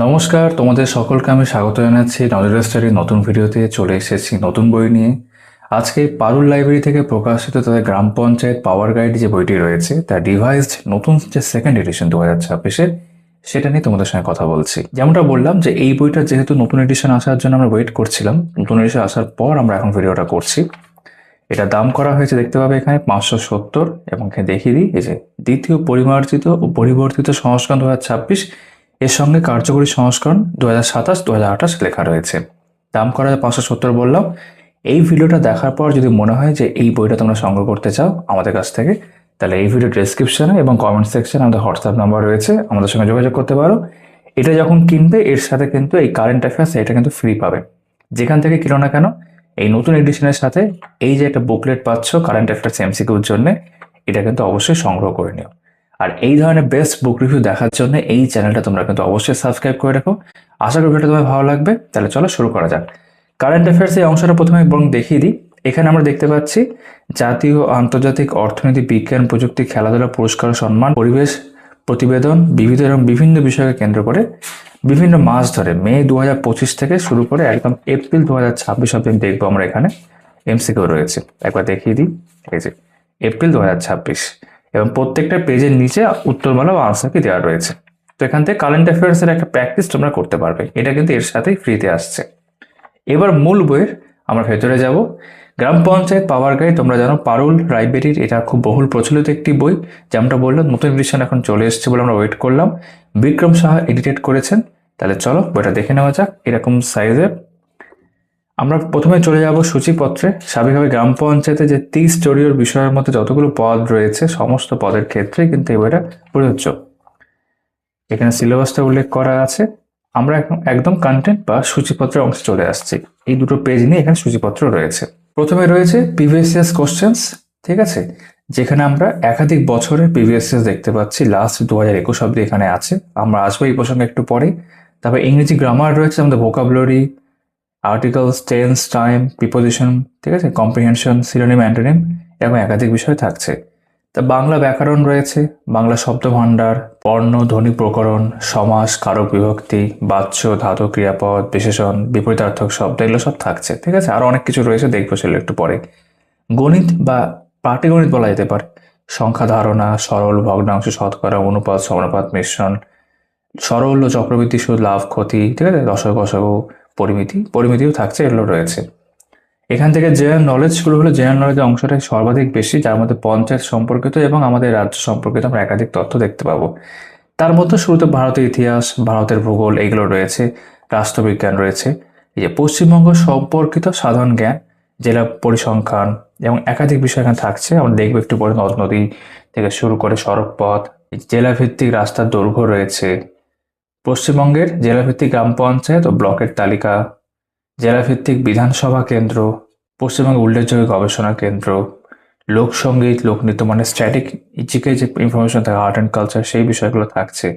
নমস্কার, তোমাদের সকলকে আমি স্বাগত জানাচ্ছি নলেজ স্টাডির নতুন ভিডিওতে। চলে এসেছি নতুন বই নিয়ে। আজকে পারুল লাইব্রেরি থেকে প্রকাশিত তাদের গ্রাম পঞ্চায়েত পাওয়ার গাইড যে বইটি রয়েছে তার রিভাইজড নতুন যে সেকেন্ড এডিশন 2026-এর, সেটা নিয়ে তোমাদের সঙ্গে কথা বলছি। যেমনটা বললাম যে এই বইটা যেহেতু নতুন এডিশন আসার জন্য আমরা ওয়েট করছিলাম, নতুন এডিশন আসার পর আমরা এখন ভিডিওটা করছি। এটা দাম করা হয়েছে দেখতে পাবে এখানে 570, এবং এখানে দেখিয়ে দিই এই যে দ্বিতীয় পরিমার্জিত ও পরিবর্তিত সংস্করণ 2026, এর সঙ্গে কার্যকরী সংস্করণ 2027-2028 লেখা রয়েছে। দাম করা 570 বললাম। এই ভিডিওটা দেখার পর যদি মনে হয় যে এই বইটা তোমরা সংগ্রহ করতে চাও আমাদের কাছ থেকে, তাহলে এই ভিডিও ডেসক্রিপশনে এবং কমেন্ট সেকশনে আমাদের হোয়াটসঅ্যাপ নাম্বার রয়েছে, আমাদের সঙ্গে যোগাযোগ করতে পারো। এটা যখন কিনবে এর সাথে কিন্তু এই কারেন্ট অ্যাফেয়ার্স এটা কিন্তু ফ্রি পাবে। যেখান থেকে কিনো না কেন, এই নতুন এডিশনের সাথে এই যে একটা বুকলেট পাচ্ছ কারেন্ট অ্যাফেয়ার্স এমসিকিউর জন্য, এটা কিন্তু অবশ্যই সংগ্রহ করে নিও। আর এই ধরনের বেস্ট বুক রিভিউ দেখার জন্য এই চ্যানেলটা তোমরা কিন্তু অবশ্যই সাবস্ক্রাইব করে রাখো। আশা করি ভিডিওটা তোমার ভালো লাগবে। তাহলে চলো শুরু করা যাক। কারেন্ট অ্যাফেয়ার্স এই অংশটা প্রথমে বরং দেখিয়ে দিই। এখানে আমরা দেখতে পাচ্ছি জাতীয় ও আন্তর্জাতিক অর্থনীতি, বিজ্ঞান, প্রযুক্তি, খেলাধুলা, পুরস্কার, সম্মান, পরিবেশ, প্রতিবেদন, বিবিধ এবং বিভিন্ন বিষয়কে কেন্দ্র করে বিভিন্ন মাস ধরে মে 2025 থেকে শুরু করে একদম এপ্রিল 2026 অব্দি দেখবো আমরা এখানে এমসিকিউ রয়েছে। একবার দেখিয়ে দিই। এই যে এপ্রিল 2026, এবং প্রত্যেকটা পেজের নিচে উত্তরমালা বা আনসার কি দেওয়া রয়েছে। তো এখান থেকে কারেন্ট অ্যাফেয়ার্সের একটা প্র্যাকটিস তোমরা করতে পারবে। এটা কিন্তু এর সাথেই ফ্রিতে আসছে। এবার মূল বইয়ের আমরা ভেতরে যাব। গ্রাম পঞ্চায়েত পাওয়ার গাইড তোমরা জানো পারুল লাইব্রেরির, এটা খুব বহুল প্রচলিত একটি বই। যেমনটা বললাম নতুন এডিশন এখন চলে এসেছে বলে আমরা ওয়েট করলাম। বিক্রম সাহা এডিটেড করেছেন। তাহলে চলো বইটা দেখে নেওয়া যাক। এরকম সাইজের আমরা প্রথমে চলে যাব সূচিপত্রে। স্বাভাবিকভাবে গ্রাম পঞ্চায়েতে যে 30 স্তরীয় বিষয়ের মধ্যে যতগুলো পদ রয়েছে সমস্ত পদের ক্ষেত্রে কিন্তু এই বইটা প্রযোজ্য। এখানে সিলেবাসটা উল্লেখ করা আছে। আমরা এখন একদম কন্টেন্ট বা সূচিপত্রের অংশে চলে আসছি। এই দুটো পেজ নিয়ে এখানে সূচিপত্র রয়েছে। প্রথমে রয়েছে প্রিভিয়াস ইয়ার্স কোশ্চেন্স, ঠিক আছে, যেখানে আমরা একাধিক বছরের প্রিভিয়াস ইয়ার্স দেখতে পাচ্ছি। লাস্ট 2021 অব্দি এখানে আছে। আমরা আসবো এই প্রসঙ্গে একটু পরে। তারপর ইংরেজি গ্রামার রয়েছে, আমাদের vocabulary, articles, tense, time, preposition, ঠিক আছে, কম্প্রিহেনশন, সিনোনিম, অ্যান্টোনিম, এবং একাধিক বিষয় থাকছে। তা বাংলা ব্যাকরণ রয়েছে, বাংলা শব্দভাণ্ডার, বর্ণ, ধ্বনি, প্রকরণ, সমাস, কারক, বিভক্তি, বাচ্য, ধাতু, ক্রিয়াপদ, বিশেষণ, বিপরীতার্থক শব্দ, এগুলো সব থাকছে, ঠিক আছে। আরো অনেক কিছু রয়েছে, দেখবো সেগুলো একটু পরে। গণিত বা পাটিগণিত বলা যেতে পারে, সংখ্যা ধারণা, সরল, ভগ্নাংশ, শতকরা, অনুপাত, সমানুপাত, মিশ্রণ, সরল ও চক্রবৃদ্ধি সুদ, লাভ, ক্ষতি, ঠিক আছে, দশক, গসক, পরিমিতিও থাকছে, এগুলো রয়েছে। এখান থেকে জেনারেল নলেজ শুরু হলো। জেনারেল নলেজের অংশটাই সর্বাধিক বেশি, যার মধ্যে পঞ্চায়েত সম্পর্কিত এবং আমাদের রাজ্য সম্পর্কিত আমরা একাধিক তথ্য দেখতে পাবো। তার মধ্যে শুরুতে ভারতের ইতিহাস, ভারতের ভূগোল, এগুলো রয়েছে। রাষ্ট্রবিজ্ঞান রয়েছে। এই যে পশ্চিমবঙ্গ সম্পর্কিত সাধারণ জ্ঞান, জেলা পরিসংখ্যান, এবং একাধিক বিষয় এখানে থাকছে। আমরা দেখবো একটু পরে। নদ নদী থেকে শুরু করে সড়ক পথ, জেলাভিত্তিক রাস্তার দৈর্ঘ্য রয়েছে। পশ্চিমবঙ্গের জেলাভিত্তিক গ্রাম পঞ্চায়েত ও ব্লকের তালিকা, জেলাভিত্তিক বিধানসভা কেন্দ্র, পশ্চিমবঙ্গের উল্লেখযোগ্য গবেষণা কেন্দ্র, লোকসঙ্গীত, লোকনৃত্য, মানে স্ট্যাটিক জিকে যে ইনফরমেশন থাকে, আর্ট অ্যান্ড কালচার, সেই বিষয়গুলো থাকছে।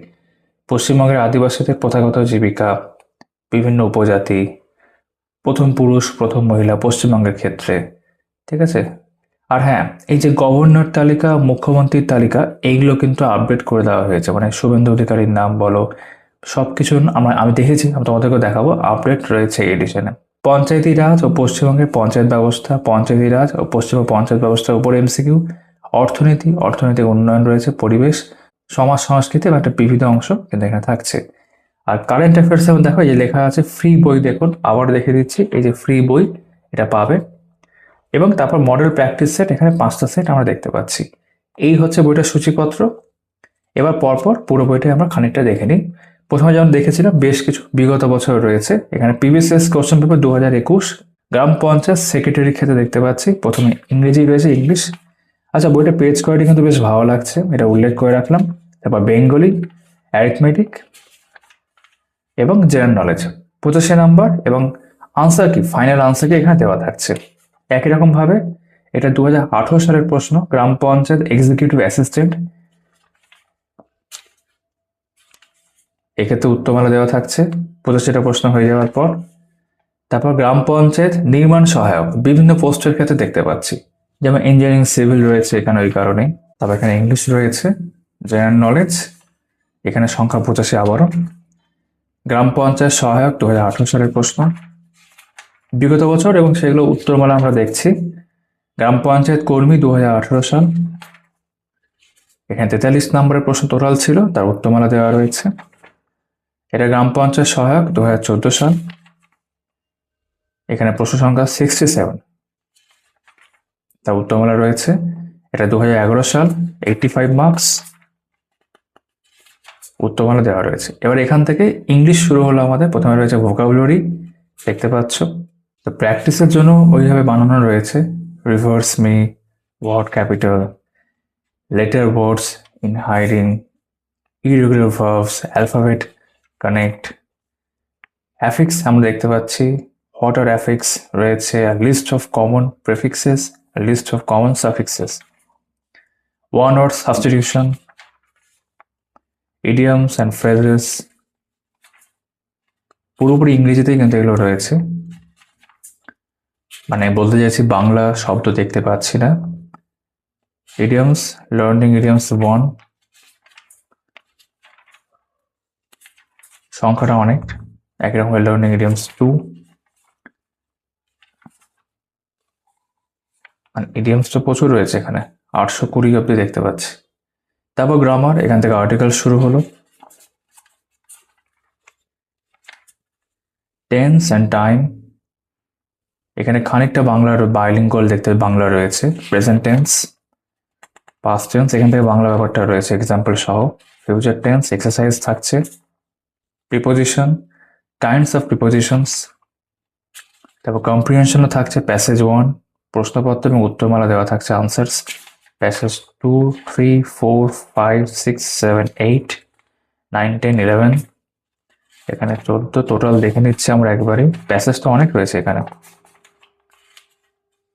পশ্চিমবঙ্গের আদিবাসীদের প্রথাগত জীবিকা, বিভিন্ন উপজাতি, প্রথম পুরুষ প্রথম মহিলা পশ্চিমবঙ্গের ক্ষেত্রে, ঠিক আছে। আর হ্যাঁ, এই যে গভর্নর তালিকা, মুখ্যমন্ত্রীর তালিকা, এইগুলো কিন্তু আপডেট করে দেওয়া হয়েছে। মানে শুভেন্দু অধিকারীর নাম বলো, সবকিছু আমি দেখেছি, আমি তোমাদেরকে দেখাবো। আপডেট রয়েছে এডিশনে। পঞ্চায়েতি রাজ ও পশ্চিমবঙ্গের পঞ্চায়েত ব্যবস্থা, পঞ্চায়েতি রাজ ও পশ্চিমবঙ্গ পঞ্চায়েত ব্যবস্থার উপর এমসিকিউ, অর্থনৈতিক উন্নয়ন রয়েছে, পরিবেশ, সমাজ সংস্কৃতি এবং একটা বিবিধ অংশ কিন্তু এখানে থাকছে। আর কারেন্ট অ্যাফেয়ার্স এর দেখো এই যে লেখা আছে ফ্রি বই। দেখুন আবার দেখে দিচ্ছি, এই যে ফ্রি বই, এটা পাবে। এবং তারপর মডেল প্র্যাকটিস সেট, এখানে 5টা সেট আমরা দেখতে পাচ্ছি। এই হচ্ছে বইটার সূচিপত্র। এবার পরপর পুরো বইটা আমরা খানিকটা দেখে নিই। প্রথমে যেমন দেখেছিলাম বেশ কিছু বিগত বছর রয়েছে। এখানে প্রিভিয়াস ইয়ার্স কোশ্চেন পেপার 2021 গ্রাম পঞ্চায়েত সেক্রেটারি ক্ষেত্রে দেখতে পাচ্ছি। প্রথমে ইংরেজি রয়েছে, ইংলিশ। আচ্ছা, বইটা পেজ কোয়ালিটি কিন্তু বেশ ভালো লাগছে, এটা উল্লেখ করে রাখলাম। তারপর বেঙ্গলি, অ্যারিথমেটিক এবং জেনারেল নলেজ 85 নাম্বার, এবং আনসার কি, ফাইনাল আনসার কি এখানে দেওয়া থাকছে। একই রকম ভাবে এটা 2018 সালের প্রশ্ন, গ্রাম পঞ্চায়েত এক্সিকিউটিভ অ্যাসিস্ট্যান্ট, এক্ষেত্রে উত্তরমালা দেওয়া থাকছে 85টা প্রশ্ন হয়ে যাওয়ার পর। তারপর গ্রাম পঞ্চায়েত নির্মাণ সহায়ক বিভিন্ন পোস্টের ক্ষেত্রে দেখতে পাচ্ছি, যেমন ইঞ্জিনিয়ারিং, সিভিল রয়েছে এখানে ওই কারণেই। তারপর এখানে ইংলিশ রয়েছে, জেনারেল নলেজ, এখানে সংখ্যা 85 আবারও। গ্রাম পঞ্চায়েত সহায়ক 2018 সালের প্রশ্ন, বিগত বছর এবং সেগুলো উত্তরমালা আমরা দেখছি। গ্রাম পঞ্চায়েত কর্মী 2018 সাল, এখানে 43 নম্বরের প্রশ্ন টোটাল ছিল, তার উত্তরমালা দেওয়া রয়েছে। এটা গ্রাম পঞ্চায়েত সহায়ক 2014 সাল, এখানে প্রশ্ন সংখ্যা 67, তার উত্তরমালা রয়েছে। এটা 2011 সাল, 85 মার্কস, উত্তরমালা দেওয়া রয়েছে। এবার এখান থেকে ইংলিশ শুরু হলো আমাদের। প্রথমে রয়েছে ভোকাবুলারি, দেখতে পাচ্ছ। তো প্র্যাকটিসের জন্য ওইভাবে বানানো রয়েছে, reverse me, word capital, letter words in hiding, irregular verbs, alphabet connect, affix আমরা দেখতে পাচ্ছি, হোয়াট আর অ্যাফিক্স রয়েছে, list of common prefixes, list of common suffixes, one word substitution, idioms and phrases, পুরোপুরি ইংরেজিতেই কিন্তু এগুলো রয়েছে। মানে বলতে চাইছি বাংলা শব্দ দেখতে পাচ্ছি না। ইডিয়মস, লার্নিং ইডিয়মস 1, সংখ্যাটা অনেক। একই রকম লার্নিং ইডিয়মস 2, মানে ইডিয়মস তো প্রচুর রয়েছে এখানে, 820 অব্দি দেখতে পাচ্ছি। তারপর গ্রামার, এখান থেকে আর্টিকেল শুরু হলো। টেন্স অ্যান্ড টাইম, এখানে খানিকটা বাংলার বাইলিঙ্গুয়াল দেখতে বাংলা রয়েছে। প্রেজেন্ট টেন্স, পাস্ট টেন্স, এখান থেকে বাংলা ব্যাপারটা রয়েছে এক্সাম্পল সহ। ফিউচার টেন্স এক্সারসাইজ থাকছে। প্রিপোজিশন, কাইন্ডস অফ প্রিপোজিশনস, তারপর কম্প্রিহেনশনও থাকছে। প্যাসেজ 1, প্রশ্নপত্র এবং উত্তরমালা দেওয়া থাকছে, আনসার্স। প্যাসেজ 2, 3, 4, 5, 6, 7, 8, 9, 10, 11, এখানে 14 টোটাল দেখে নিচ্ছি আমরা একবারে। প্যাসেজ তো অনেক রয়েছে এখানে,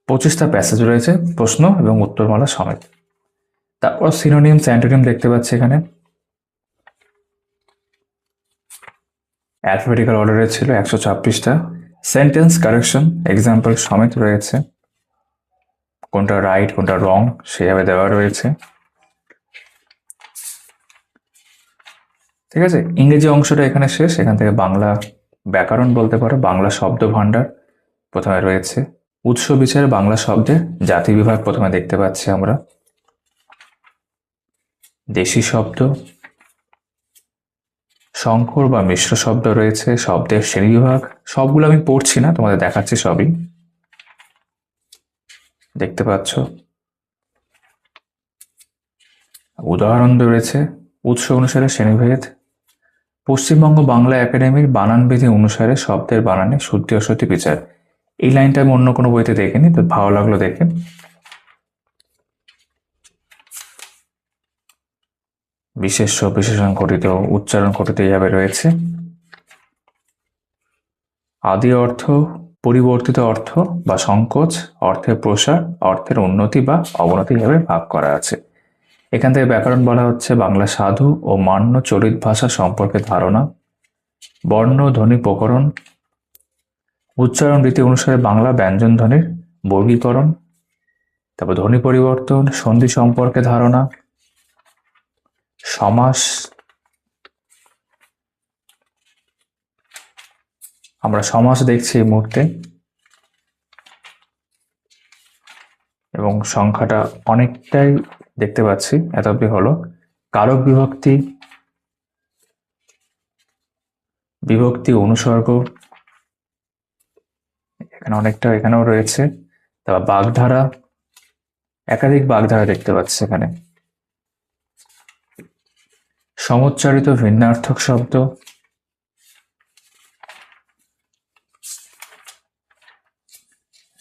25টা প্যাসেজ রয়েছে প্রশ্ন এবং উত্তরমালা সমেত। তারপর সিনোনিমস, অ্যান্টোনিম দেখতে পাচ্ছি এখানে। অ্যালফাবেটিক্যাল অর্ডারে ছিল 126টা। সেন্টেন্স কারেকশন এক্সাম্পল সমেত রয়েছে, কোনটা রাইট কোনটা রং সেভাবে দেওয়া রয়েছে। ঠিক আছে, ইংরেজি অংশটা এখানে শেষ। এখান থেকে বাংলা ব্যাকরণ বলতে পারো, বাংলা শব্দ ভাণ্ডার প্রথমে রয়েছে। উৎস বিচারে বাংলা শব্দের জাতি বিভাগ প্রথমে দেখতে পাচ্ছি আমরা। দেশি শব্দ, সংকর বা মিশ্র শব্দ রয়েছে, শব্দের শ্রেণীবিভাগ, সবগুলো আমি পড়ছি না, তোমাদের দেখাচ্ছি সবই, দেখতে পাচ্ছ। উদাহরণ রয়েছে, উৎস অনুসারে শ্রেণীভেদ, পশ্চিমবঙ্গ বাংলা একাডেমির বানানবিধি অনুসারে শব্দের বানানে শুদ্ধি অশুদ্ধি বিচার। এই লাইনটা আমি অন্য কোনো বইতে দেখিনি, তো ভালো লাগলো দেখে। বিশেষ্য, বিশেষণ ঘটিত, উচ্চারণ ঘটিত এইভাবে রয়েছে। আদি অর্থ, পরিবর্তিত অর্থ বা সংকোচ, অর্থের প্রসার, অর্থের উন্নতি বা অবনতি হিসাবে ভাগ করা আছে। এখান থেকে ব্যাকরণ বলা হচ্ছে বাংলা সাধু ও মান্য চলিত ভাষা সম্পর্কে ধারণা, বর্ণ ধ্বনি প্রকরণ, উচ্চারণ রীতি অনুসারে বাংলা ব্যঞ্জন ধ্বনির বর্গীকরণ, তারপর ধ্বনি পরিবর্তন, সন্ধি সম্পর্কে ধারণা, সমাস, আমরা সমাস দেখছি এই মুহূর্তে, এবং সংখ্যাটা অনেকটাই দেখতে পাচ্ছি এত অব্দি হলো। কারক বিভক্তি, বিভক্তি অনুসর্গ, এখানে অনেকটা এখানেও রয়েছে। তারপর বাগধারা, একাধিক বাগধারা দেখতে পাচ্ছি এখানে। সমুচ্চারিত ভিন্নার্থক শব্দ,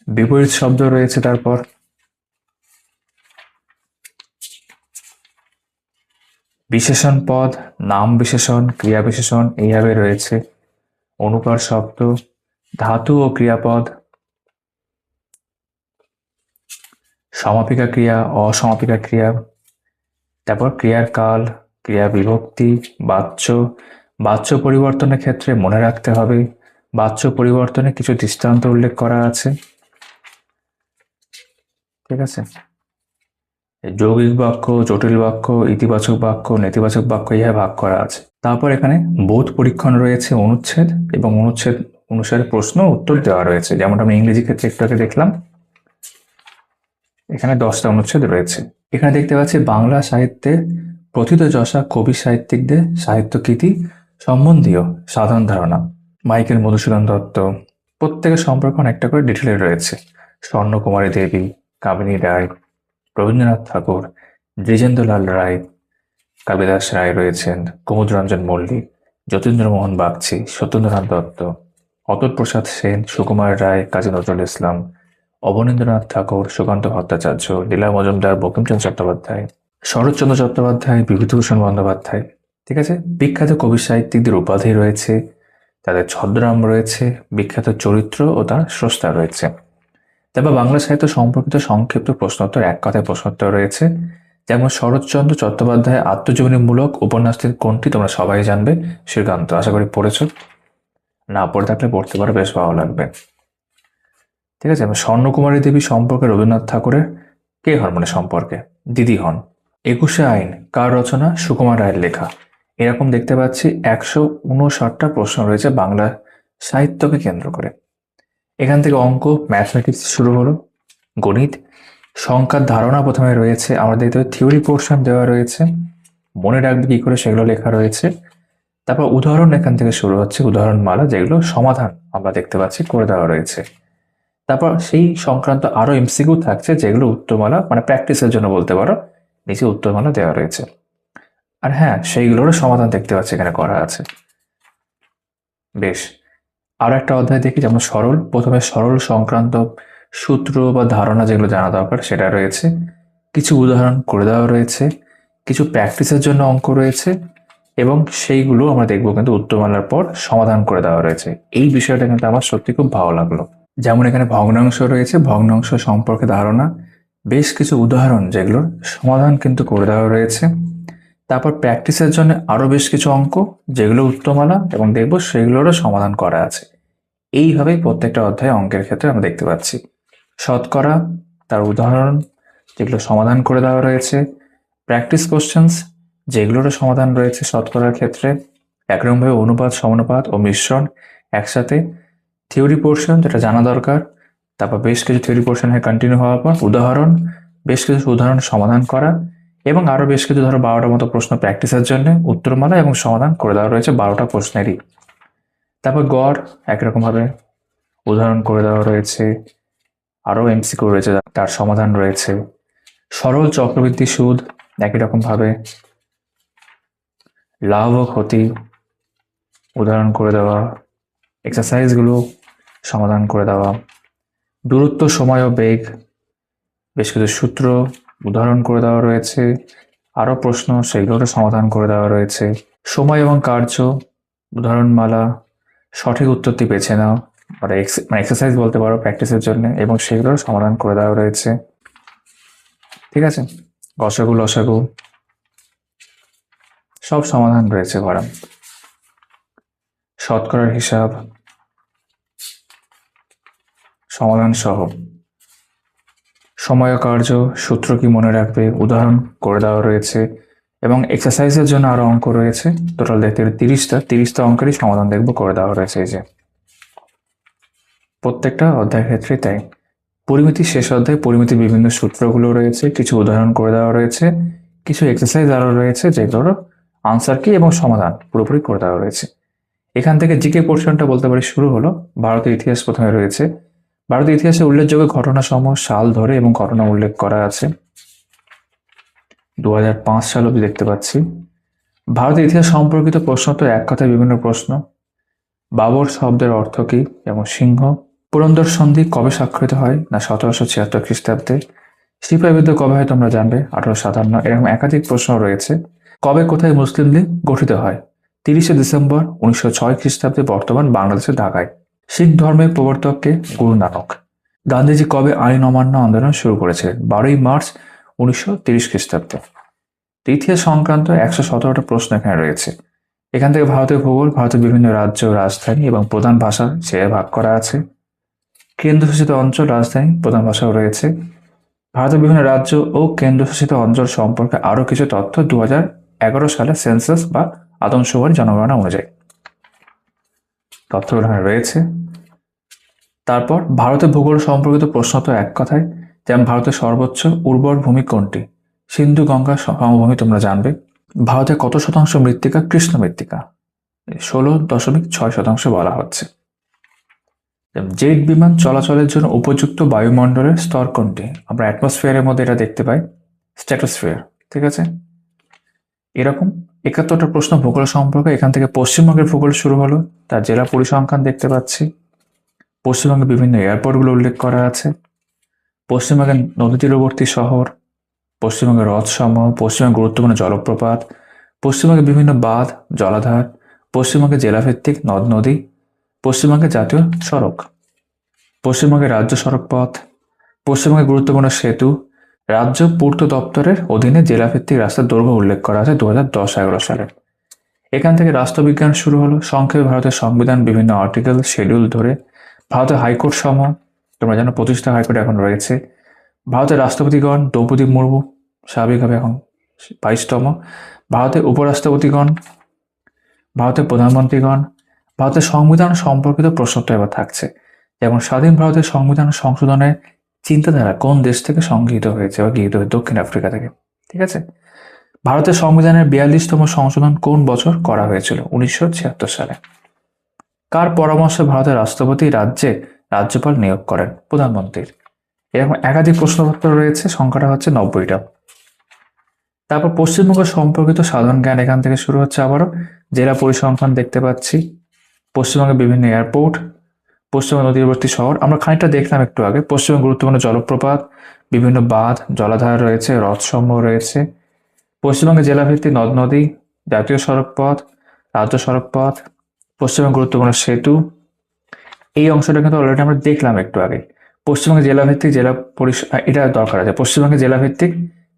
বিপরীত শব্দ রয়েছে। তারপর বিশেষণ পদ, নাম বিশেষণ, ক্রিয়া বিশেষণ এইভাবে রয়েছে। অনুকার শব্দ, ধাতু ও ক্রিয়াপদ, সমাপিকা ক্রিয়া, অসমাপিকা ক্রিয়া, তারপর ক্রিয়ার কাল, ক্রিয়া বিভক্তি, বাচ্য, বাচ্য পরিবর্তনের ক্ষেত্রে মনে রাখতে হবে বাচ্য পরিবর্তনে কিছু দৃষ্টান্ত উল্লেখ করা আছে। ঠিক আছে, যৌগিক বাক্য, জটিল বাক্য, ইতিবাচক বাক্য, নেতিবাচক বাক্য এইভাবে ভাগ করা আছে। তারপর এখানে বোধ পরীক্ষণ রয়েছে, অনুচ্ছেদ এবং অনুচ্ছেদ অনুসারে প্রশ্ন উত্তর দেওয়া রয়েছে। যেমন আমি ইংরেজি ক্ষেত্রে একটু আগে দেখলাম, এখানে 10টা অনুচ্ছেদ রয়েছে। এখানে দেখতে পাচ্ছি বাংলা সাহিত্যে প্রথিতযশা কবি সাহিত্যিকদের সাহিত্যকৃতি সম্বন্ধীয় সাধারণ ধারণা। মাইকেল মধুসূদন দত্ত, প্রত্যেকের সম্পর্কে অনেকটা করে ডিটেলে রয়েছে। স্বর্ণকুমারী দেবী, কামিনী রায়, রবীন্দ্রনাথ ঠাকুর, দ্বিজেন্দ্রলাল রায়, কালিদাস রায় রয়েছেন, কুমুদরঞ্জন মল্লিক, যতীন্দ্রমোহন বাগচি, সত্যেন্দ্রনাথ দত্ত, অতুলপ্রসাদ সেন, সুকুমার রায়, কাজী নজরুল ইসলাম, অবনীন্দ্রনাথ ঠাকুর, সুকান্ত ভট্টাচার্য, লীলা মজুমদার, বঙ্কিমচন্দ্র চট্টোপাধ্যায়, শরৎচন্দ্র চট্টোপাধ্যায়, বিভূতিভূষণ বন্দ্যোপাধ্যায়। ঠিক আছে, বিখ্যাত কবি সাহিত্যিকদের উপাধি রয়েছে, তাদের ছদ্মনাম রয়েছে, বিখ্যাত চরিত্র ও তার স্রষ্টা রয়েছে। তারপর বাংলা সাহিত্য সম্পর্কিত সংক্ষিপ্ত প্রশ্নোত্তর, এক কথায় প্রশ্নোত্তর রয়েছে। যেমন শরৎচন্দ্র চট্টোপাধ্যায়ের আত্মজীবনীমূলক উপন্যাসটির কোনটি তোমরা সবাই জানবে? শ্রীকান্ত। আশা করি পড়েছ, না পড়ে থাকলে পড়তে পারো, বেশ ভালো লাগবে। ঠিক আছে, স্বর্ণকুমারী দেবী সম্পর্কে রবীন্দ্রনাথ ঠাকুরের কে হন, মানে সম্পর্কে দিদি হন। 21শে আইন কার রচনা? সুকুমার রায়ের লেখা। এরকম দেখতে পাচ্ছি 159টা প্রশ্ন রয়েছে বাংলা সাহিত্যকে কেন্দ্র করে। এখান থেকে অঙ্ক, ম্যাথমেটিক্স শুরু হলো, গণিত, সংখ্যার ধারণা প্রথমে রয়েছে, আমরা দেখতে পাই থিওরি পোর্শন দেওয়া রয়েছে, মনে রাখবে কি করে সেগুলো লেখা রয়েছে। তারপর উদাহরণ এখান থেকে শুরু হচ্ছে, উদাহরণমালা, যেগুলো সমাধান আমরা দেখতে পাচ্ছি করে দেওয়া রয়েছে। তারপর সেই সংক্রান্ত আরো এমসিকিউ থাকছে, যেগুলো উত্তরমালা, মানে প্র্যাকটিসের জন্য বলতে পারো, নিচে উত্তরমালা দেওয়া রয়েছে। আর হ্যাঁ, সেইগুলোরও সমাধান দেখতে পাচ্ছি এখানে করা আছে। বেশ, আরো একটা অধ্যায় দেখি, যেমন সরল। প্রথমে সরল সংক্রান্ত সূত্র বা ধারণা যেগুলো জানা দরকার সেটা রয়েছে, কিছু উদাহরণ করে দেওয়া রয়েছে, কিছু প্র্যাকটিসের জন্য অঙ্ক রয়েছে, এবং সেইগুলো আমরা দেখবো কিন্তু উত্তরমালার পর সমাধান করে দেওয়া রয়েছে। এই বিষয়টা কিন্তু আমার সত্যি খুব ভালো লাগলো। যেমন এখানে ভগ্নাংশ রয়েছে, ভগ্নাংশ সম্পর্কে ধারণা, বেশ কিছু উদাহরণ যেগুলোর সমাধান কিন্তু করে দেওয়া রয়েছে। তারপর প্র্যাকটিসের জন্য আরো বেশ কিছু অঙ্ক, যেগুলো উত্তরমালা এবং দেখবো সেগুলোরও সমাধান করা আছে। এইভাবেই প্রত্যেকটা অধ্যায় অঙ্কের ক্ষেত্রে আমরা দেখতে পাচ্ছি। শতকরা, তার উদাহরণ, যেগুলো সমাধান করে দেওয়া রয়েছে, প্র্যাকটিস কোশ্চেন্স, যেগুলোরও সমাধান রয়েছে শতকরার ক্ষেত্রে, একরকমভাবে অনুপাত, সমানুপাত ও মিশ্রণ একসাথে, থিওরি পোর্শন যেটা জানা দরকার, তারপর বেশ কিছু থিওরি পোর্শনের কন্টিনিউ হওয়ার পর উদাহরণ, বেশ কিছু উদাহরণ সমাধান করা, এবং আরো বেশ কিছু ধরো 12টার মতো প্রশ্ন প্র্যাকটিসের জন্য উত্তরমালা এবং সমাধান করে দেওয়া রয়েছে 12টা প্রশ্নেরই। তারপর গড় একরকম ভাবে উদাহরণ করে দেওয়া রয়েছে, আরো এমসিকিউ রয়েছে, তার সমাধান রয়েছে। সরল চক্রবৃদ্ধি সুদ একই রকম ভাবে, লাভ ও ক্ষতি উদাহরণ করে দেওয়া, এক্সারসাইজগুলো সমাধান করে দেওয়া, দূরত্ব, সময় ও বেগ, বেশ কিছু সূত্র উদাহরণ করে দেওয়া রয়েছে, আরো প্রশ্ন সেগুলোরও সমাধান করে দেওয়া রয়েছে। সময় এবং কার্য উদাহরণমালা, সঠিক উত্তরটি বেছে নাও, মানে এক্সারসাইজ বলতে পারো প্র্যাকটিসের জন্য, এবং সেগুলোরও সমাধান করে দেওয়া রয়েছে। ঠিক আছে, গসাগু, লসাগু সব সমাধান রয়েছে করা। শতকরার হিসাব সমাধান সহ, সময় ও কার্য, সূত্র কি মনে রাখবে, উদাহরণ করে দেওয়া রয়েছে, এবং এক্সারসাইজের জন্য আরো অঙ্ক রয়েছে। টোটাল দেখতে গেলে 30টা অঙ্কেরই সমাধান দেখবো করে দেওয়া রয়েছে। এই যে প্রত্যেকটা অধ্যায়ের ক্ষেত্রে তাই। পরিমিতি শেষ অধ্যায়, পরিমিতির বিভিন্ন সূত্রগুলো রয়েছে, কিছু উদাহরণ করে দেওয়া রয়েছে, কিছু এক্সারসাইজ আরো রয়েছে, যেগুলোর আনসার কি এবং সমাধান পুরোপুরি করে দেওয়া রয়েছে। এখান থেকে জিকে পোর্শনটা বলতে পারি শুরু হলো। ভারতের ইতিহাস প্রথমে রয়েছে। ভারতের ইতিহাসে উল্লেখযোগ্য ঘটনাসমূহ, সাল ধরে এবং ঘটনা উল্লেখ করা আছে। 2005 সাল অব্দি দেখতে পাচ্ছি। ভারতের ইতিহাস সম্পর্কিত প্রশ্ন তো এক কথায় বিভিন্ন প্রশ্ন। বাবর শব্দের অর্থ কি, যেমন সিংহ। পুরন্দর সন্ধি কবে স্বাক্ষরিত হয়, না 1776 খ্রিস্টাব্দে। সিপাহী বিদ্রোহ কবে হয় তোমরা জানবে, 1857। এরকম একাধিক প্রশ্ন রয়েছে। কবে কোথায় মুসলিম লীগ গঠিত হয়, 30শে ডিসেম্বর 1906 খ্রিস্টাব্দে, বর্তমান বাংলাদেশের ঢাকায়। শিখ ধর্মের প্রবর্তককে, গুরু নানক। গান্ধীজি কবে আইন অমান্য আন্দোলন শুরু করেছিলেন, 12ই মার্চ 1930 খ্রিস্টাব্দে। ইতিহাস সংক্রান্ত 117টা প্রশ্ন এখানে রয়েছে। এখান থেকে ভারতের ভূগোল, ভারতের বিভিন্ন রাজ্য, রাজধানী এবং প্রধান ভাষা সে ভাগ করা আছে। কেন্দ্রশাসিত অঞ্চল, রাজধানী, প্রধান ভাষাও রয়েছে। ভারতের বিভিন্ন রাজ্য ও কেন্দ্রশাসিত অঞ্চল সম্পর্কে আরও কিছু তথ্য 2011 সালে সেন্সাস বা আদমশুমারি জনগণনা অনুযায়ী তথ্যগুলো এখানে রয়েছে। তারপর ভারতের ভূগোল সম্পর্কিত প্রশ্ন তো এক কথায়, যেমন ভারতের সর্বোচ্চ উর্বর ভূমি কোনটি? সিন্ধু গঙ্গা সমভূমি তোমরা জানবে। ভারতের কত শতাংশ মৃত্তিকা কৃষ্ণ মৃত্তিকা? 16.6% বলা হচ্ছে। জেট বিমান চলাচলের জন্য উপযুক্ত বায়ুমণ্ডলের স্তর কোনটি? আমরা অ্যাটমসফিয়ারের মধ্যে এটা দেখতে পাই, স্ট্র্যাটোস্ফিয়ার। ঠিক আছে, এরকম 71টা প্রশ্ন ভূগোল সম্পর্কে। এখান থেকে পশ্চিমবঙ্গের ভূগোল শুরু হলো, তার জেলা পরিসংখ্যান দেখতে পাচ্ছি। পশ্চিমবঙ্গে বিভিন্ন এয়ারপোর্টগুলো উল্লেখ করা আছে, পশ্চিমবঙ্গের নদী তীরবর্তী শহর, পশ্চিমবঙ্গের হ্রদসমূহ, পশ্চিমবঙ্গের গুরুত্বপূর্ণ জলপ্রপাত, পশ্চিমবঙ্গের বিভিন্ন বাঁধ জলাধার, পশ্চিমবঙ্গের জেলাভিত্তিক নদ নদী, পশ্চিমবঙ্গের জাতীয় সড়ক, পশ্চিমবঙ্গের রাজ্য সড়ক পথ, পশ্চিমবঙ্গের গুরুত্বপূর্ণ সেতু, রাজ্য পূর্ত দপ্তরের অধীনে জেলাভিত্তিক রাস্তার দৈর্ঘ্য উল্লেখ করা আছে 2010-11 সালে। এখান থেকে রাষ্ট্রবিজ্ঞান শুরু হলো, সংক্ষেপে ভারতের সংবিধান, বিভিন্ন আর্টিকেল, শিডিউল ধরে ভারতের হাইকোর্ট সমূহ, তোমরা জানো 25টা হাইকোর্ট এখন রয়েছে। ভারতের রাষ্ট্রপতিগণ, দ্রৌপদী মুর্মু স্বাভাবিকভাবে এখন 22তম। ভারতের উপরাষ্ট্রপতিগণ, ভারতের প্রধানমন্ত্রীগণ, ভারতের সংবিধান সম্পর্কিত প্রশ্নটা এবার থাকছে, যেমন স্বাধীন ভারতের সংবিধান সংশোধনের চিন্তাধারা কোন দেশ থেকে সংগৃহীত হয়েছে বা গৃহীত হয়েছে? দক্ষিণ আফ্রিকা থেকে। ঠিক আছে, ভারতের সংবিধানের 42তম সংশোধন কোন বছর করা হয়েছিল? 1976 সালে। কার পরামর্শে ভারতের রাষ্ট্রপতি রাজ্যে রাজ্যপাল নিয়োগ করেন? প্রধানমন্ত্রীর। এরকম একাধিক প্রশ্নপত্র রয়েছে, সংখ্যাটা হচ্ছে 90টা। তারপর পশ্চিমবঙ্গ সম্পর্কিত সাধারণ জ্ঞান এখান থেকে শুরু হচ্ছে আবারও। জেলা পরিসংখ্যান দেখতে পাচ্ছি, পশ্চিমবঙ্গের বিভিন্ন এয়ারপোর্ট, পশ্চিমবঙ্গ নদীবর্তী শহর আমরা খানিকটা দেখলাম একটু আগে। পশ্চিমবঙ্গ গুরুত্বপূর্ণ জলপ্রপাত, বিভিন্ন বাঁধ জলাধার রয়েছে, হ্রদসমূহ রয়েছে, পশ্চিমবঙ্গের জেলাভিত্তিক নদ নদী, জাতীয় সড়ক পথ, রাজ্য সড়ক পথ, পশ্চিমবঙ্গের গুরুত্বপূর্ণ সেতু। এই অংশটা কিন্তু অলরেডি আমরা দেখলাম একটু আগে। পশ্চিমবঙ্গের জেলাভিত্তিক জেলা পরিষদ, এটা দরকার আছে। পশ্চিমবঙ্গের জেলাভিত্তিক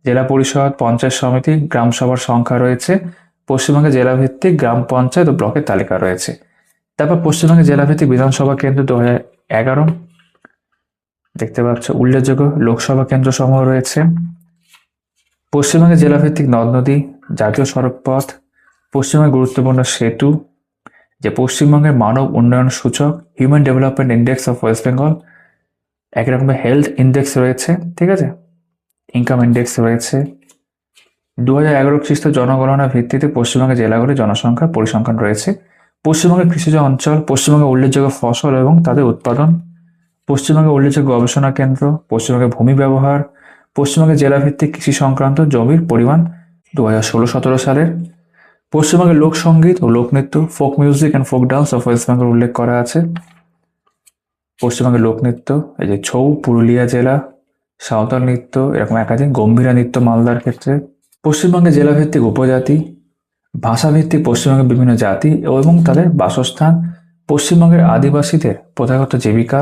জেলা পরিষদ, পঞ্চায়েত সমিতি, গ্রাম সভার সংখ্যা রয়েছে। পশ্চিমবঙ্গের জেলাভিত্তিক গ্রাম পঞ্চায়েত ও ব্লকের তালিকা রয়েছে। তারপর পশ্চিমবঙ্গের জেলাভিত্তিক বিধানসভা কেন্দ্র 2011 দেখতে পাচ্ছ। উল্লেখযোগ্য লোকসভা কেন্দ্র সমূহ রয়েছে। পশ্চিমবঙ্গের জেলাভিত্তিক নদ নদী, জাতীয় সড়ক পথ, পশ্চিমবঙ্গের গুরুত্বপূর্ণ সেতু, যে পশ্চিমবঙ্গের মানব উন্নয়ন সূচক, human development index of West Bengal, একই রকমের হেলথ ইন্ডেক্স রয়েছে। ঠিক আছে, ইনকাম ইন্ডেক্স রয়েছে। 2011 খ্রিস্ট জনগণনার ভিত্তিতে পশ্চিমবঙ্গের জেলাগুলির জনসংখ্যার পরিসংখ্যান রয়েছে। পশ্চিমবঙ্গের কৃষিজ অঞ্চল, পশ্চিমবঙ্গের উল্লেখযোগ্য ফসল এবং তাদের উৎপাদন, পশ্চিমবঙ্গের উল্লেখযোগ্য গবেষণা কেন্দ্র, পশ্চিমবঙ্গের ভূমি ব্যবহার, পশ্চিমবঙ্গের জেলাভিত্তিক কৃষি সংক্রান্ত জমির পরিমাণ 2016-17 সালের। পশ্চিমবঙ্গের লোকসঙ্গীত ও লোকনৃত্য, folk music and folk dance of West Bengal উল্লেখ করা আছে। পশ্চিমবঙ্গের লোকনৃত্য, এই যে ছৌ পুরুলিয়া জেলা, সাঁওতাল নৃত্য, এরকম একাধিক, গম্ভীরা নৃত্য মালদার ক্ষেত্রে। পশ্চিমবঙ্গের জেলাভিত্তিক উপজাতি, ভাষাভিত্তিক পশ্চিমবঙ্গের বিভিন্ন জাতি এবং তাদের বাসস্থান, পশ্চিমবঙ্গের আদিবাসীদের প্রথাগত জীবিকা,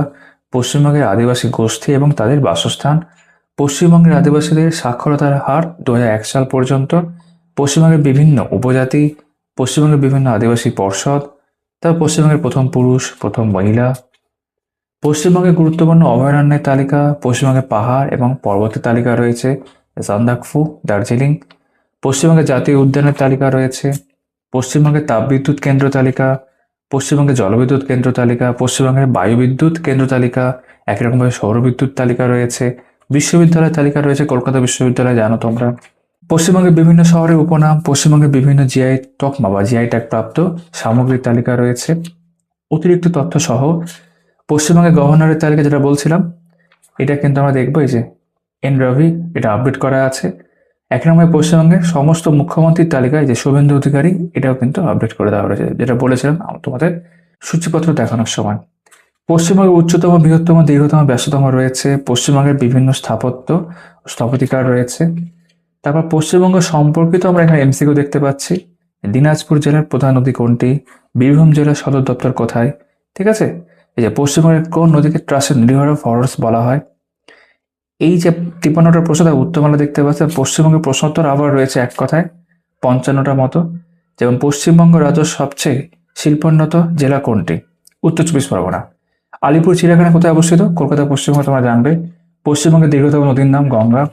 পশ্চিমবঙ্গের আদিবাসী গোষ্ঠী এবং তাদের বাসস্থান, পশ্চিমবঙ্গের আদিবাসীদের সাক্ষরতার হার 2001 সাল পর্যন্ত, পশ্চিমবঙ্গের বিভিন্ন উপজাতি, পশ্চিমবঙ্গের বিভিন্ন আদিবাসী পর্ষদ, তারপর পশ্চিমবঙ্গের প্রথম পুরুষ, প্রথম মহিলা, পশ্চিমবঙ্গের গুরুত্বপূর্ণ অভয়ারণ্যের তালিকা, পশ্চিমবঙ্গের পাহাড় এবং পর্বতের তালিকা রয়েছে, সান্দাকফু, দার্জিলিং। পশ্চিমবঙ্গের জাতীয় উদ্যানের তালিকা রয়েছে, পশ্চিমবঙ্গের তাপবিদ্যুৎ কেন্দ্র তালিকা, পশ্চিমবঙ্গের জলবিদ্যুৎ কেন্দ্র তালিকা, পশ্চিমবঙ্গের বায়ুবিদ্যুৎ কেন্দ্র তালিকা, একই রকমভাবে সৌরবিদ্যুৎ তালিকা রয়েছে, বিশ্ববিদ্যালয়ের তালিকা রয়েছে, কলকাতা বিশ্ববিদ্যালয় জানো তোমরা। পশ্চিমবঙ্গের বিভিন্ন শহরের উপনাম, পশ্চিমবঙ্গের বিভিন্ন জিআই তকমা বা জিআই ট্যাগ প্রাপ্ত সামগ্রীর তালিকা রয়েছে। অতিরিক্ত তথ্য সহ পশ্চিমবঙ্গের গভর্নরের তালিকা যেটা বলছিলাম, এটা কিন্তু আমরা দেখবো এই যে এন রবি, এটা আপডেট করা আছে। এক নম্বরে পশ্চিমবঙ্গের সমস্ত মুখ্যমন্ত্রীর তালিকায় যে শুভেন্দু অধিকারী, এটাও কিন্তু আপডেট করে দেওয়া হয়েছে, যেটা বলেছিলাম তোমাদের সূচিপত্র দেখানোর সময়। পশ্চিমবঙ্গের উচ্চতম, বৃহত্তম, দীর্ঘতম, ব্যস্ততম রয়েছে। পশ্চিমবঙ্গের বিভিন্ন স্থাপত্য, স্থপতিকার রয়েছে। তারপর পশ্চিমবঙ্গ সম্পর্কিত আমরা এখানে এমসিকিউ দেখতে পাচ্ছি। দিনাজপুর জেলার প্রধান নদী কোনটি? বীরভূম জেলার সদর দপ্তর কোথায়? ঠিক আছে, এই যে পশ্চিমবঙ্গের কোন নদীকে ট্রাস্টেড রিভার অফ হর্স বলা হয়? এই যে 53টা প্রশ্ন, তার উত্তরমালা দেখতে পাচ্ছি। পশ্চিমবঙ্গের প্রশ্নোত্তর আবার রয়েছে এক কথায় 55টা মতো। যেমন পশ্চিমবঙ্গ রাজ্যের সবচেয়ে শিল্পোন্নত জেলা কোনটি? উত্তর 24 পরগনা। আলিপুর চিড়িয়াখানা কোথায় অবস্থিত? কলকাতা, পশ্চিমবঙ্গ, তোমরা জানবে। পশ্চিমবঙ্গের দীর্ঘতম নদীর নাম গঙ্গা।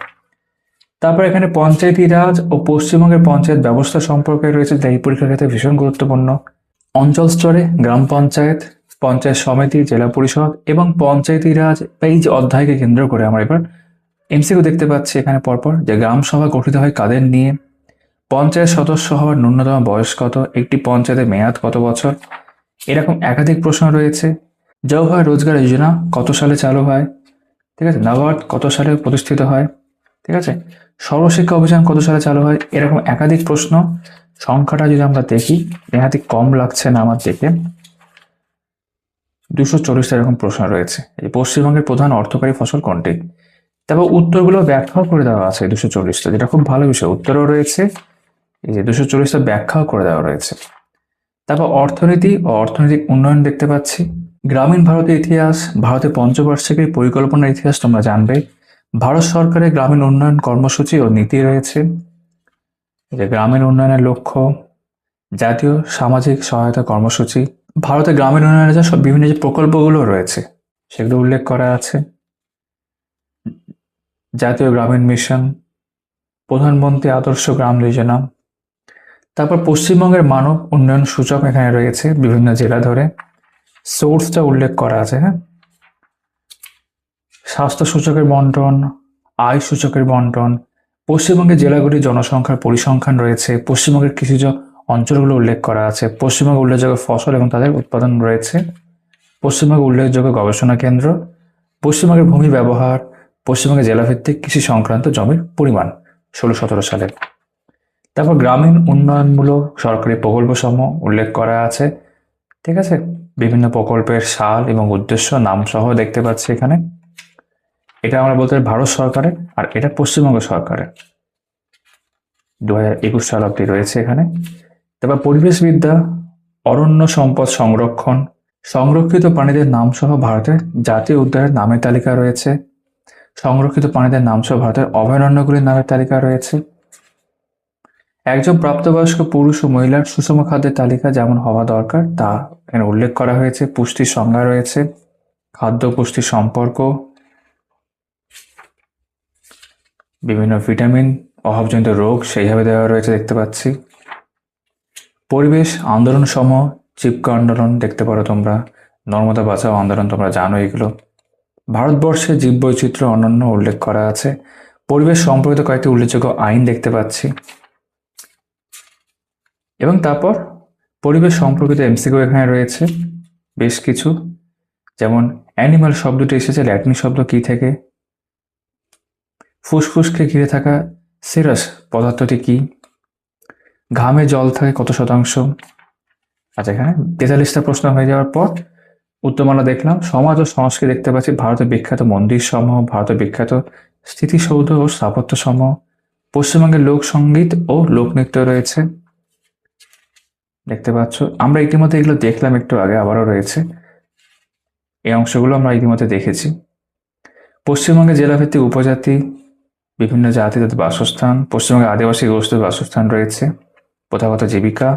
তারপর এখানে পঞ্চায়েতি রাজ ও পশ্চিমবঙ্গের পঞ্চায়েত ব্যবস্থা সম্পর্কে রয়েছে, যা এই পরীক্ষার ক্ষেত্রে ভীষণ গুরুত্বপূর্ণ। অঞ্চল স্তরে গ্রাম পঞ্চায়েত, পঞ্চায়েত সমিতি, জেলা পরিষদ এবং পঞ্চায়েতি রাজ, এই যে অধ্যায়কে কেন্দ্র করে আমরা এবার এমসিকিউ দেখতে পাচ্ছি এখানে পরপর, যে গ্রাম সভা গঠিত হয় কাদের নিয়ে, পঞ্চায়েত সদস্য হওয়ার ন্যূনতম বয়স কত, একটি পঞ্চায়েতের মেয়াদ কত বছর, এরকম একাধিক প্রশ্ন রয়েছে। জওহর রোজগার যোজনা কত সালে চালু হয়, ঠিক আছে, নাবার্ড কত সালে প্রতিষ্ঠিত হয়, ঠিক আছে, সর্বশিক্ষা অভিযান কত সালে চালু হয়, এরকম একাধিক প্রশ্ন। সংখ্যাটা যদি আমরা দেখি, নেহাতি কম লাগছে না আমার দেখে, 240টা এরকম প্রশ্ন রয়েছে। এই পশ্চিমবঙ্গের প্রধান অর্থকরী ফসল কোনটি। তারপর উত্তরগুলো ব্যাখ্যাও করে দেওয়া আছে 240টা, যেটা খুব ভালো বিষয়। উত্তরও রয়েছে, এই যে 240টা ব্যাখ্যাও করে দেওয়া রয়েছে। তারপর অর্থনীতি ও অর্থনৈতিক উন্নয়ন দেখতে পাচ্ছি। গ্রামীণ ভারতের ইতিহাস, ভারতের পঞ্চবার্ষিকী পরিকল্পনার ইতিহাস তোমরা জানবে। ভারত সরকারের গ্রামীণ উন্নয়ন কর্মসূচি ও নীতি রয়েছে, যে গ্রামীণ উন্নয়নের লক্ষ্য, জাতীয় সামাজিক সহায়তা কর্মসূচি, ভারতের গ্রামীণ উন্নয়নের বিভিন্ন যে প্রকল্পগুলো রয়েছে সেগুলো উল্লেখ করা আছে। জাতীয় গ্রামীণ মিশন, প্রধানমন্ত্রী আদর্শ গ্রাম যোজনা। তারপর পশ্চিমবঙ্গের মানব উন্নয়ন সূচক এখানে রয়েছে বিভিন্ন জেলা ধরে, সোর্সটা উল্লেখ করা আছে। হ্যাঁ, স্বাস্থ্য সূচকের বন্টন, আয় সূচকের বন্টন, পশ্চিমবঙ্গের জেলাগুলির জনসংখ্যার পরিসংখ্যান রয়েছে, পশ্চিমবঙ্গের কৃষিজ অঞ্চলগুলো উল্লেখ করা আছে, পশ্চিমবঙ্গের উল্লেখযোগ্য ফসল এবং তাদের উৎপাদন রয়েছে, পশ্চিমবঙ্গের উল্লেখযোগ্য গবেষণা কেন্দ্র, পশ্চিমবঙ্গের ভূমি ব্যবহার, পশ্চিমবঙ্গের জেলাভিত্তিক কৃষি সংক্রান্ত জমির পরিমাণ 16-17 সালে। তারপর গ্রামীণ উন্নয়নমূলক সরকারি প্রকল্পসমূহ উল্লেখ করা আছে, ঠিক আছে, বিভিন্ন প্রকল্পের সাল এবং উদ্দেশ্য নাম সহ দেখতে পাচ্ছি এখানে। এটা আমরা বলতে পারি ভারত সরকারের, আর এটা পশ্চিমবঙ্গ সরকারের 2021 সাল অব্দি রয়েছে এখানে। তারপর পরিবেশবিদ্যা, অরণ্য সম্পদ সংরক্ষণ, সংরক্ষিত প্রাণীদের নাম সহ ভারতের জাতীয় উদ্যানের নামের তালিকা রয়েছে, সংরক্ষিত প্রাণীদের নাম সহ ভারতের অভয়ারণ্যগুলির নামের তালিকা রয়েছে। একজন প্রাপ্তবয়স্ক পুরুষ ও মহিলার সুষম খাদ্যের তালিকা যেমন হওয়া দরকার তা এখানে উল্লেখ করা হয়েছে। পুষ্টির সংজ্ঞা রয়েছে, খাদ্য পুষ্টির সম্পর্ক, বিভিন্ন ভিটামিন, অভাবজনিত রোগ সেইভাবে দেওয়া রয়েছে দেখতে পাচ্ছি। পরিবেশ আন্দোলন সমূহ, চিপকো আন্দোলন দেখতে পারো তোমরা, নর্মদা বাঁচাও আন্দোলন তোমরা জানো এগুলো। ভারতবর্ষে জীববৈচিত্র্য অনন্য উল্লেখ করা আছে। পরিবেশ সম্পর্কিত কয়েকটি উল্লেখযোগ্য আইন দেখতে পাচ্ছি। এবং তারপর পরিবেশ সম্পর্কিত এমসিকিউ এখানে রয়েছে বেশ কিছু, যেমন অ্যানিমাল শব্দটি এসেছে ল্যাটিন শব্দ কি থেকে, ফুসফুসকে ঘিরে থাকা সিরাস পদার্থটি কি, ঘামে জল থাকে কত শতাংশ। আচ্ছা, এখানে 43টা প্রশ্ন হয়ে যাওয়ার পর উত্তরমালা দেখলাম। সমাজ ও সংস্কৃতি দেখতে পাচ্ছি, ভারতের বিখ্যাত মন্দির সমূহ, ভারতের বিখ্যাত স্মৃতিসৌধ ও স্থাপত্য সমূহ, পশ্চিমবঙ্গের লোকসঙ্গীত ও লোকনৃত্য রয়েছে দেখতে পাচ্ছ। আমরা ইতিমধ্যে এগুলো দেখলাম একটু আগে, আবারও রয়েছে এই অংশগুলো আমরা ইতিমধ্যে দেখেছি। পশ্চিমবঙ্গের জেলাভিত্তিক উপজাতি, বিভিন্ন জাতি তাদের বাসস্থান, পশ্চিমবঙ্গের আদিবাসী গোষ্ঠীর বাসস্থান রয়েছে, প্রথাগত জীবিকা।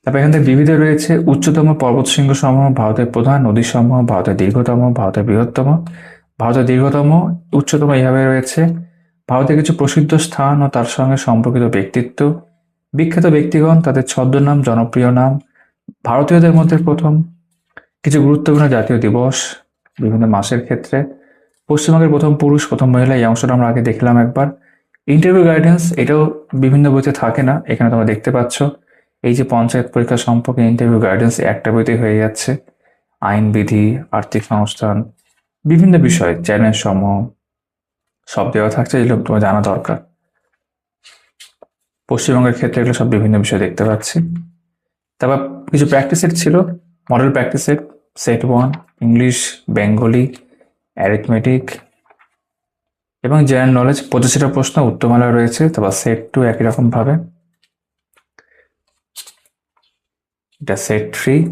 তারপর এখান থেকে বিবিধ রয়েছে উচ্চতম পর্বত শৃঙ্গ সমূহ, ভারতের প্রধান নদী সমূহ, ভারতের দীর্ঘতম, ভারতের বৃহত্তম, ভারতের দীর্ঘতম, উচ্চতম এইভাবে রয়েছে। ভারতের কিছু প্রসিদ্ধ স্থান ও তার সঙ্গে সম্পর্কিত ব্যক্তিত্ব, বিখ্যাত ব্যক্তিগণ, তাদের ছদ্মনাম, জনপ্রিয় নাম, ভারতীয়দের মধ্যে প্রথম, কিছু গুরুত্বপূর্ণ জাতীয় দিবস বিভিন্ন মাসের ক্ষেত্রে, পশ্চিমবঙ্গের প্রথম পুরুষ প্রথম মহিলা, এই অংশটা আমরা আগে দেখলাম একবার। ইন্টারভিউ গাইডেন্স, এটাও বিভিন্ন বইতে থাকে না, এখানে তোমরা দেখতে পাচ্ছ। এই যে পঞ্চায়েত পরীক্ষা সম্পর্কে ইন্টারভিউ গাইডেন্স একটা বইতে হয়ে যাচ্ছে। আইন বিধি, আর্থিক সংস্থান, বিভিন্ন বিষয়, চ্যালেঞ্জ সমূহ সব দেওয়া থাকছে, এগুলো তোমার জানা দরকার। পশ্চিমবঙ্গের ক্ষেত্রে এগুলো সব বিভিন্ন বিষয় দেখতে পাচ্ছি। তারপর কিছু প্র্যাকটিস সেট ছিল, model practice set, set 1 English, Bengali, arithmetic এবং জেনারেল নলেজ, 25টা প্রশ্ন উত্তরমালা রয়েছে। তারপর সেট 2 একই রকম ভাবে, এটা সেট 3,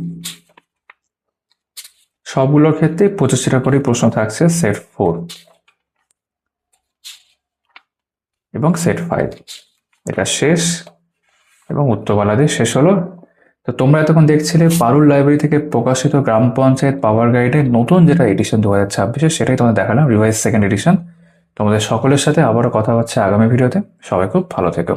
সবগুলোর ক্ষেত্রে 25টা করে প্রশ্ন থাকছে। সেট 4 এবং সেট 5 এটা শেষ এবং উত্তরমালা দিয়ে শেষ হলো। তো তোমরা এতক্ষণ দেখছিলে পারুল লাইব্রেরি থেকে প্রকাশিত গ্রাম পঞ্চায়েত পাওয়ার গাইডের নতুন যেটা এডিশন 2026, সেটাই তোমাদের দেখালাম, রিভাইজ সেকেন্ড এডিশন। তোমাদের সকলের সাথে আবারও কথা হচ্ছে আগামী ভিডিওতে। সবাই খুব ভালো থেকো।